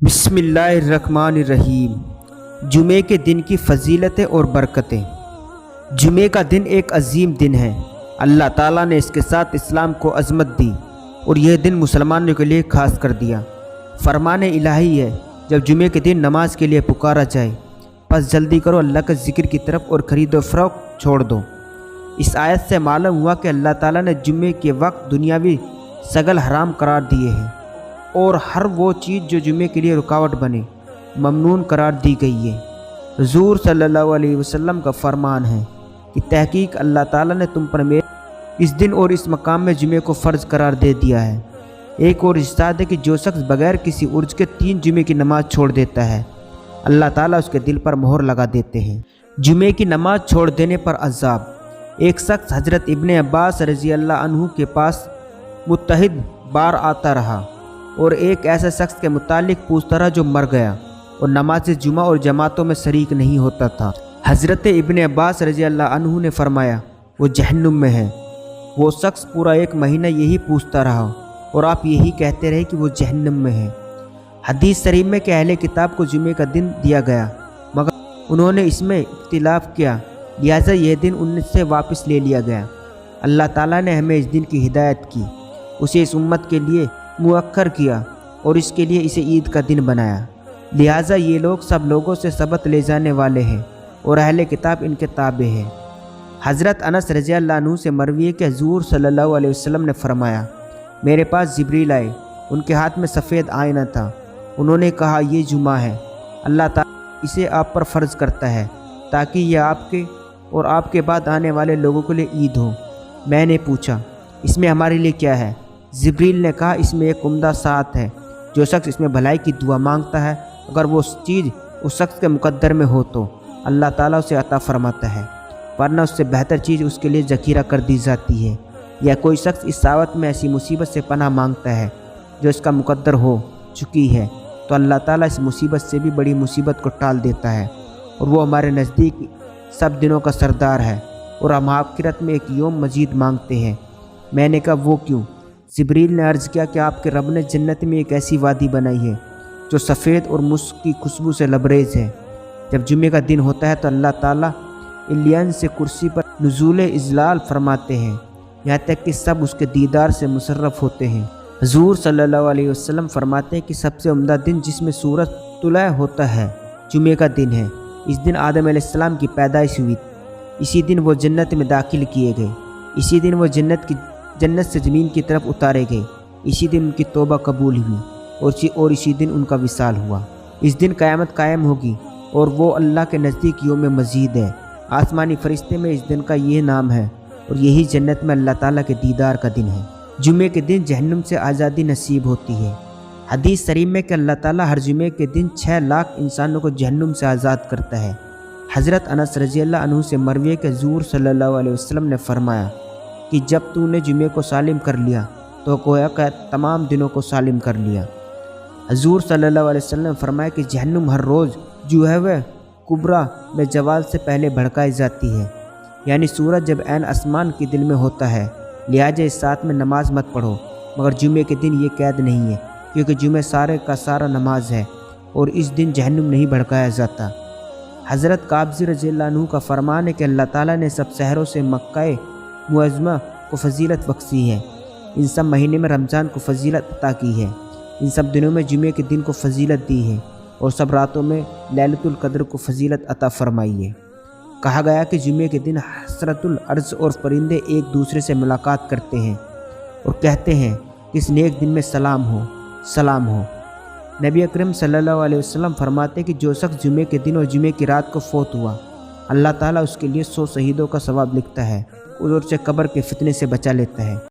بسم اللہ الرحمن الرحیم۔ جمعے کے دن کی فضیلتیں اور برکتیں۔ جمعے کا دن ایک عظیم دن ہے۔ اللہ تعالیٰ نے اس کے ساتھ اسلام کو عظمت دی اور یہ دن مسلمانوں کے لیے خاص کر دیا۔ فرمان الہی ہے، جب جمعے کے دن نماز کے لیے پکارا جائے پس جلدی کرو اللہ کے ذکر کی طرف اور خرید و فروخت چھوڑ دو۔ اس آیت سے معلوم ہوا کہ اللہ تعالیٰ نے جمعے کے وقت دنیاوی شغل حرام قرار دیے ہیں اور ہر وہ چیز جو جمعے کے لیے رکاوٹ بنے ممنون قرار دی گئی ہے۔ حضور صلی اللہ علیہ وسلم کا فرمان ہے کہ تحقیق اللہ تعالیٰ نے تم پر میرے اس دن اور اس مقام میں جمعے کو فرض قرار دے دیا ہے۔ ایک اور ارشاد ہے کہ جو شخص بغیر کسی عرض کے 3 جمعے کی نماز چھوڑ دیتا ہے اللہ تعالیٰ اس کے دل پر مہر لگا دیتے ہیں۔ جمعے کی نماز چھوڑ دینے پر عذاب۔ ایک شخص حضرت ابن عباس رضی اللہ عنہ کے پاس متعدد بار آتا رہا اور ایک ایسے شخص کے متعلق پوچھتا رہا جو مر گیا اور نماز جمعہ اور جماعتوں میں شریک نہیں ہوتا تھا۔ حضرت ابن عباس رضی اللہ عنہ نے فرمایا وہ جہنم میں ہے۔ وہ شخص پورا 1 مہینہ یہی پوچھتا رہا اور آپ یہی کہتے رہے کہ وہ جہنم میں ہے۔ حدیث شریف میں کہ اہل کتاب کو جمعے کا دن دیا گیا مگر انہوں نے اس میں اختلاف کیا، لہٰذا یہ دن ان سے واپس لے لیا گیا۔ اللہ تعالیٰ نے ہمیں اس دن کی ہدایت کی، اسے اس امت کے لیے مؤخر کیا اور اس کے لیے اسے عید کا دن بنایا، لہٰذا یہ لوگ سب لوگوں سے سبق لے جانے والے ہیں اور اہل کتاب ان کے تابع ہیں۔ حضرت انس رضی اللہ عنہ سے مروی ہے کہ حضور صلی اللہ علیہ وسلم نے فرمایا میرے پاس جبریل آئے، ان کے ہاتھ میں سفید آئینہ تھا، انہوں نے کہا یہ جمعہ ہے، اللہ تعالیٰ اسے آپ پر فرض کرتا ہے تاکہ یہ آپ کے اور آپ کے بعد آنے والے لوگوں کے لیے عید ہو۔ میں نے پوچھا اس میں ہمارے لیے کیا ہے؟ جبریل نے کہا اس میں ایک عمدہ ساتھ ہے، جو شخص اس میں بھلائی کی دعا مانگتا ہے اگر وہ چیز اس شخص کے مقدر میں ہو تو اللہ تعالیٰ اسے عطا فرماتا ہے، ورنہ اس سے بہتر چیز اس کے لیے ذخیرہ کر دی جاتی ہے۔ یا کوئی شخص اس ساوت میں ایسی مصیبت سے پناہ مانگتا ہے جو اس کا مقدر ہو چکی ہے تو اللہ تعالیٰ اس مصیبت سے بھی بڑی مصیبت کو ٹال دیتا ہے اور وہ ہمارے نزدیک سب دنوں کا سردار ہے اور ہم آخرت میں ایک یوم مزید مانگتے ہیں۔ میں نے کہا وہ کیوں؟ جبریل نے عرض کیا کہ آپ کے رب نے جنت میں ایک ایسی وادی بنائی ہے جو سفید اور مسک کی خوشبو سے لبریز ہے۔ جب جمعے کا دن ہوتا ہے تو اللہ تعالیٰ الیان سے کرسی پر نزول اجلال فرماتے ہیں، یہاں تک کہ سب اس کے دیدار سے مشرف ہوتے ہیں۔ حضور صلی اللہ علیہ وسلم فرماتے ہیں کہ سب سے عمدہ دن جس میں سورج طلوع ہوتا ہے جمعے کا دن ہے۔ اس دن آدم علیہ السلام کی پیدائش ہوئی، اسی دن وہ جنت میں داخل کیے گئے، اسی دن وہ جنت سے زمین کی طرف اتارے گئے، اسی دن ان کی توبہ قبول ہوئی اور اسی دن ان کا وصال ہوا۔ اس دن قیامت قائم ہوگی اور وہ اللہ کے نزدیک یوم مزید ہے۔ آسمانی فرشتے میں اس دن کا یہ نام ہے اور یہی جنت میں اللہ تعالیٰ کے دیدار کا دن ہے۔ جمعے کے دن جہنم سے آزادی نصیب ہوتی ہے۔ حدیث شریف میں کہ اللہ تعالیٰ ہر جمعے کے دن 6 لاکھ انسانوں کو جہنم سے آزاد کرتا ہے۔ حضرت انس رضی اللہ عنہ سے مروی ہے کہ حضور صلی اللہ علیہ وسلم نے فرمایا کہ جب تو نے جمعے کو سالم کر لیا تو گویا کہ تمام دنوں کو سالم کر لیا۔ حضور صلی اللہ علیہ وسلم نے فرمایا کہ جہنم ہر روز جوہو کبریٰ میں زوال سے پہلے بھڑکائی جاتی ہے، یعنی سورج جب عین آسمان کے دل میں ہوتا ہے، لہٰذا اس ساتھ میں نماز مت پڑھو، مگر جمعے کے دن یہ قید نہیں ہے کیونکہ جمعہ سارے کا سارا نماز ہے اور اس دن جہنم نہیں بھڑکایا جاتا۔ حضرت قابض رضی اللہ عنہ کا فرمان ہے کہ اللہ تعالیٰ نے سب شہروں سے مکہ معظمہ کو فضیلت بخشی ہے، ان سب مہینے میں رمضان کو فضیلت عطا کی ہے، ان سب دنوں میں جمعے کے دن کو فضیلت دی ہے اور سب راتوں میں لیلۃ القدر کو فضیلت عطا فرمائی ہے۔ کہا گیا کہ جمعے کے دن حسرت الارض اور پرندے ایک دوسرے سے ملاقات کرتے ہیں اور کہتے ہیں کہ اس نیک دن میں سلام ہو، سلام ہو۔ نبی اکرم صلی اللہ علیہ وسلم فرماتے ہیں کہ جو شخص جمعے کے دن اور جمعے کی رات کو فوت ہوا اللہ تعالیٰ اس کے لیے 100 شہیدوں کا ثواب لکھتا ہے اور اسے قبر کے فتنے سے بچا لیتا ہے۔